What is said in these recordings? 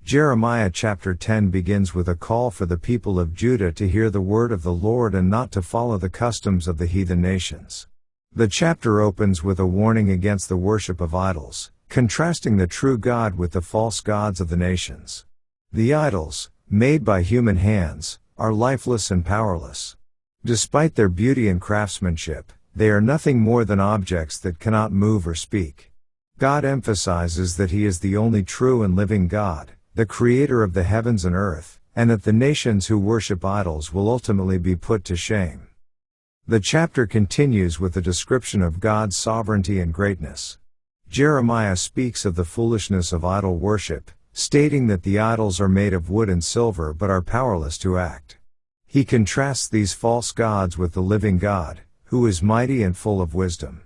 Jeremiah chapter 10 begins with a call for the people of Judah to hear the word of the Lord and not to follow the customs of the heathen nations. The chapter opens with a warning against the worship of idols, contrasting the true God with the false gods of the nations. The idols, made by human hands, are lifeless and powerless. Despite their beauty and craftsmanship, they are nothing more than objects that cannot move or speak. God emphasizes that He is the only true and living God, the creator of the heavens and earth, and that the nations who worship idols will ultimately be put to shame. The chapter continues with a description of God's sovereignty and greatness. Jeremiah speaks of the foolishness of idol worship, stating that the idols are made of wood and silver but are powerless to act. He contrasts these false gods with the living God, who is mighty and full of wisdom.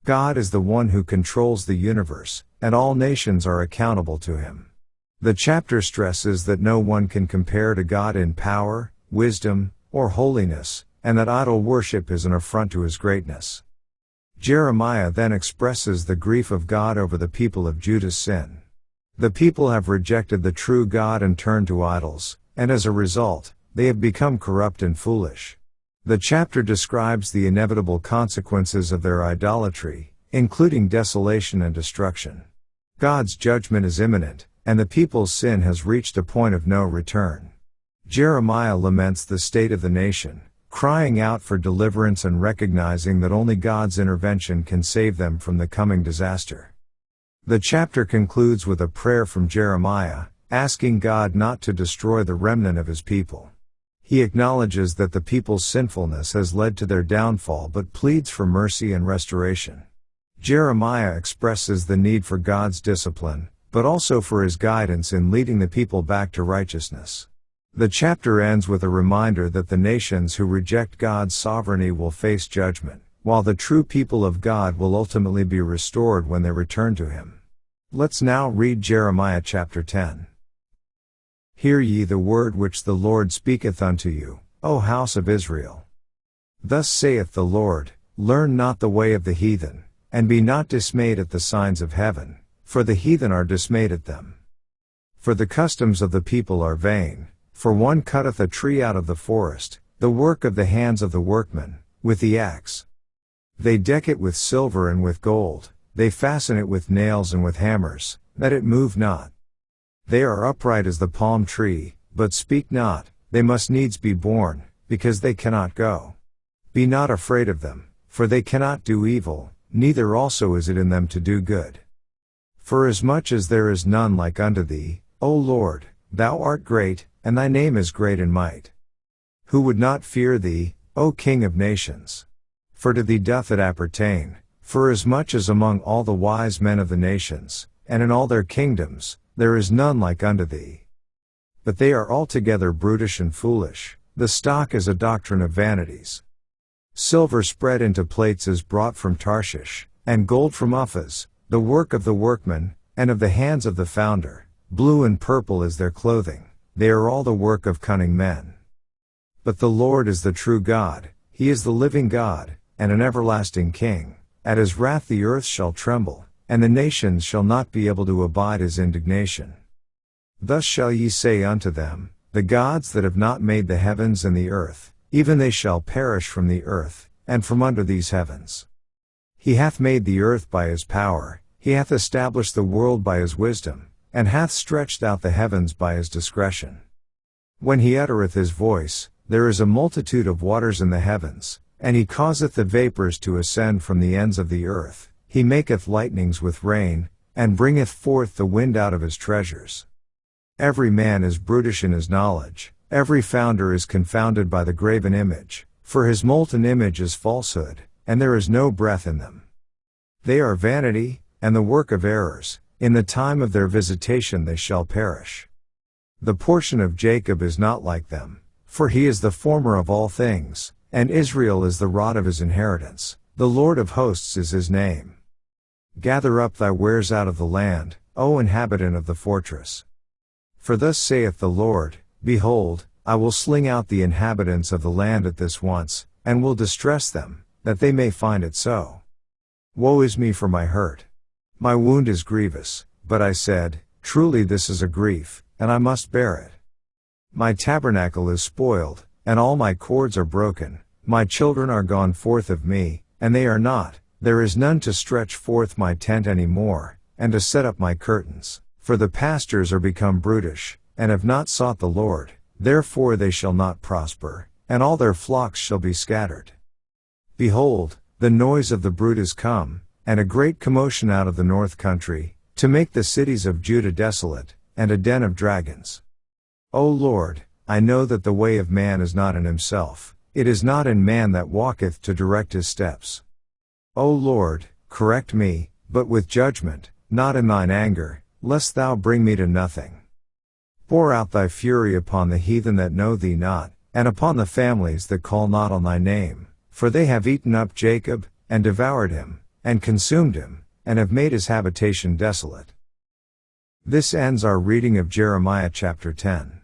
God is the one who controls the universe, and all nations are accountable to Him. The chapter stresses that no one can compare to God in power, wisdom, or holiness, and that idol worship is an affront to His greatness. Jeremiah then expresses the grief of God over the people of Judah's sin. The people have rejected the true God and turned to idols, and as a result, they have become corrupt and foolish. The chapter describes the inevitable consequences of their idolatry, including desolation and destruction. God's judgment is imminent, and the people's sin has reached a point of no return. Jeremiah laments the state of the nation, crying out for deliverance and recognizing that only God's intervention can save them from the coming disaster. The chapter concludes with a prayer from Jeremiah, asking God not to destroy the remnant of His people. He acknowledges that the people's sinfulness has led to their downfall but pleads for mercy and restoration. Jeremiah expresses the need for God's discipline, but also for His guidance in leading the people back to righteousness. The chapter ends with a reminder that the nations who reject God's sovereignty will face judgment, while the true people of God will ultimately be restored when they return to Him. Let's now read Jeremiah chapter 10. Hear ye the word which the Lord speaketh unto you, O house of Israel. Thus saith the Lord, learn not the way of the heathen, and be not dismayed at the signs of heaven, for the heathen are dismayed at them. For the customs of the people are vain, for one cutteth a tree out of the forest, the work of the hands of the workman, with the axe. They deck it with silver and with gold, they fasten it with nails and with hammers, that it move not. They are upright as the palm tree, but speak not, they must needs be borne, because they cannot go. Be not afraid of them, for they cannot do evil, neither also is it in them to do good. Forasmuch as there is none like unto thee, O Lord, thou art great, and thy name is great in might. Who would not fear thee, O King of nations? For to thee doth it appertain, forasmuch as among all the wise men of the nations, and in all their kingdoms, there is none like unto thee. But they are altogether brutish and foolish, the stock is a doctrine of vanities. Silver spread into plates is brought from Tarshish, and gold from Uphaz, the work of the workman, and of the hands of the founder. Blue and purple is their clothing, they are all the work of cunning men. But the Lord is the true God, He is the living God, and an everlasting King. At His wrath the earth shall tremble, and the nations shall not be able to abide His indignation. Thus shall ye say unto them, the gods that have not made the heavens and the earth, even they shall perish from the earth, and from under these heavens. He hath made the earth by His power, He hath established the world by His wisdom, and hath stretched out the heavens by His discretion. When He uttereth His voice, there is a multitude of waters in the heavens, and He causeth the vapors to ascend from the ends of the earth. He maketh lightnings with rain, and bringeth forth the wind out of His treasures. Every man is brutish in his knowledge, every founder is confounded by the graven image, for his molten image is falsehood, and there is no breath in them. They are vanity, and the work of errors, in the time of their visitation they shall perish. The portion of Jacob is not like them, for he is the former of all things, and Israel is the rod of his inheritance, the Lord of hosts is his name. Gather up thy wares out of the land, O inhabitant of the fortress. For thus saith the Lord, behold, I will sling out the inhabitants of the land at this once, and will distress them, that they may find it so. Woe is me for my hurt. My wound is grievous, but I said, truly this is a grief, and I must bear it. My tabernacle is spoiled, and all my cords are broken, my children are gone forth of me, and they are not, there is none to stretch forth my tent any more, and to set up my curtains, for the pastors are become brutish, and have not sought the Lord, therefore they shall not prosper, and all their flocks shall be scattered. Behold, the noise of the bruit is come, and a great commotion out of the north country, to make the cities of Judah desolate, and a den of dragons. O Lord, I know that the way of man is not in himself, it is not in man that walketh to direct his steps. O Lord, correct me, but with judgment, not in thine anger, lest thou bring me to nothing. Pour out thy fury upon the heathen that know thee not, and upon the families that call not on thy name, for they have eaten up Jacob, and devoured him, and consumed him, and have made his habitation desolate. This ends our reading of Jeremiah chapter 10.